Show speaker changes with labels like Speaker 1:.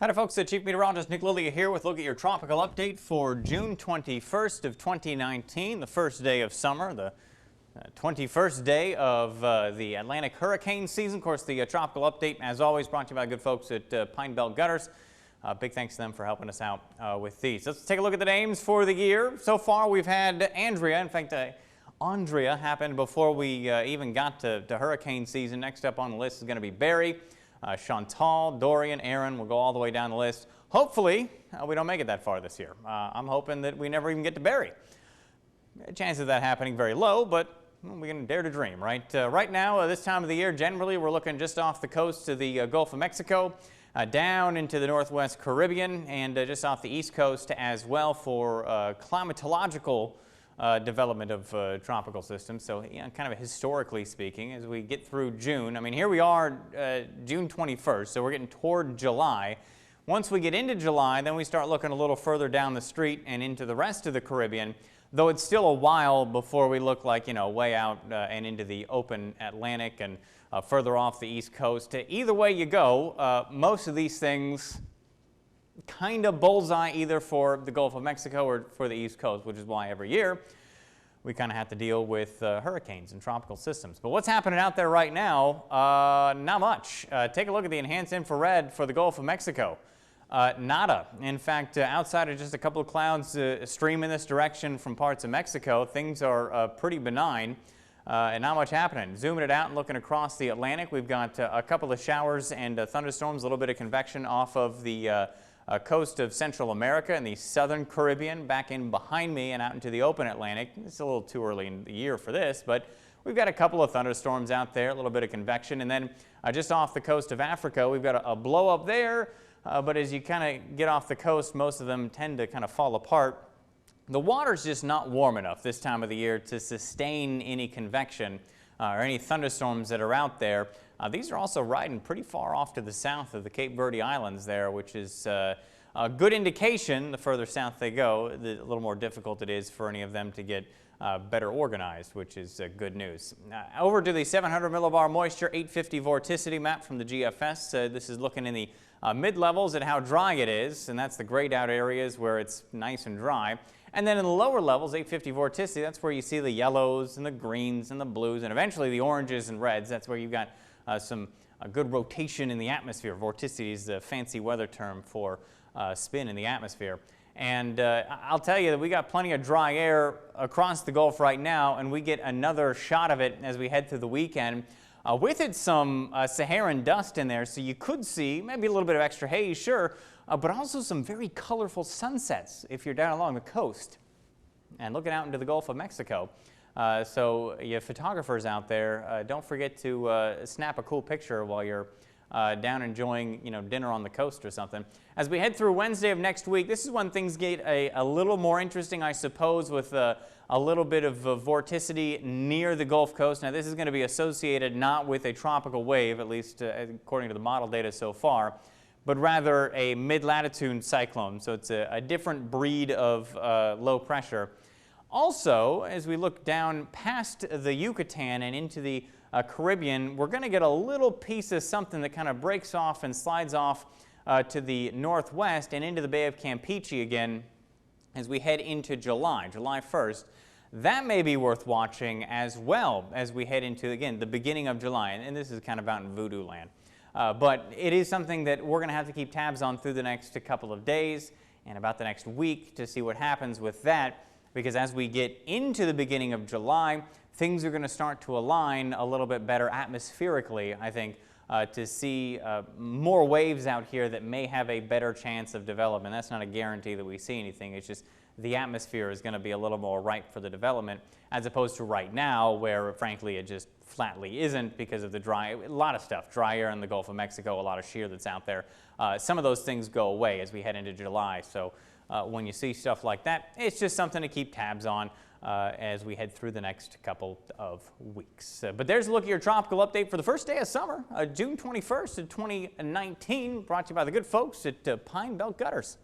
Speaker 1: Hi, folks. Chief Meteorologist Nick Lilia here with a look at your tropical update for June 21st of 2019, the first day of summer, the 21st day of the Atlantic hurricane season. Of course, the tropical update, as always, brought to you by the good folks at Pine Belt Gutters. Big thanks to them for helping us out with these. Let's take a look at the names for the year. So far, we've had Andrea. In fact, Andrea happened before we even got to hurricane season. Next up on the list is going to be Barry. Chantal, Dorian, Aaron will go all the way down the list. Hopefully, we don't make it that far this year. I'm hoping that we never even get to Barry. Chances of that happening very low, but we can dare to dream, right? Right now, this time of the year, generally, we're looking just off the coast of the Gulf of Mexico, down into the northwest Caribbean, and just off the east coast as well for climatological development of tropical systems. So, kind of historically speaking, as we get through June, I mean, here we are June 21st, so we're getting toward July. Once we get into July, then we start looking a little further down the street and into the rest of the Caribbean, though it's still a while before we look like, way out and into the open Atlantic and further off the East Coast. Either way you go, most of these things kind of bullseye either for the Gulf of Mexico or for the East Coast, which is why every year we kind of have to deal with hurricanes and tropical systems. But what's happening out there right now? Not much. Take a look at the enhanced infrared for the Gulf of Mexico. Nada. In fact, outside of just a couple of clouds stream in this direction from parts of Mexico, things are pretty benign and not much happening. Zooming it out and looking across the Atlantic, we've got a couple of showers and thunderstorms, a little bit of convection off of the coast of Central America and the southern Caribbean back in behind me and out into the open Atlantic. It's a little too early in the year for this, but we've got a couple of thunderstorms out there, a little bit of convection. And then just off the coast of Africa, we've got a blow up there, but as you kind of get off the coast, most of them tend to kind of fall apart. The water's just not warm enough this time of the year to sustain any convection or any thunderstorms that are out there. These are also riding pretty far off to the south of the Cape Verde Islands there, which is a good indication the further south they go, the little more difficult it is for any of them to get better organized, which is good news. Over to the 700 millibar moisture 850 vorticity map from the GFS. This is looking in the mid-levels at how dry it is, and that's the grayed out areas where it's nice and dry. And then in the lower levels, 850 vorticity, that's where you see the yellows and the greens and the blues and eventually the oranges and reds. That's where you've got some good rotation in the atmosphere. Vorticity is the fancy weather term for spin in the atmosphere. And I'll tell you that we got plenty of dry air across the Gulf right now, and we get another shot of it as we head through the weekend. With it, some Saharan dust in there, so you could see maybe a little bit of extra haze, sure, but also some very colorful sunsets if you're down along the coast and looking out into the Gulf of Mexico. So you photographers out there, don't forget to snap a cool picture while you're down enjoying dinner on the coast or something. As we head through Wednesday of next week, this is when things get a little more interesting, I suppose, with a little bit of vorticity near the Gulf Coast. Now, this is going to be associated not with a tropical wave, at least according to the model data so far, but rather a mid-latitude cyclone. So it's a different breed of low pressure. Also, as we look down past the Yucatan and into the Caribbean, we're going to get a little piece of something that kind of breaks off and slides off to the northwest and into the Bay of Campeche again as we head into July 1st. That may be worth watching as well as we head into, again, the beginning of July. And this is kind of out in voodoo land. But it is something that we're going to have to keep tabs on through the next couple of days and about the next week to see what happens with that. Because as we get into the beginning of July, things are going to start to align a little bit better atmospherically, I think, to see more waves out here that may have a better chance of development. That's not a guarantee that we see anything. It's just the atmosphere is going to be a little more ripe for the development, as opposed to right now where, frankly, it just flatly isn't because of the a lot of stuff, dry air in the Gulf of Mexico, a lot of shear that's out there. Some of those things go away as we head into July. So when you see stuff like that, it's just something to keep tabs on as we head through the next couple of weeks. But there's a look at your tropical update for the first day of summer, June 21st of 2019, brought to you by the good folks at Pine Belt Gutters.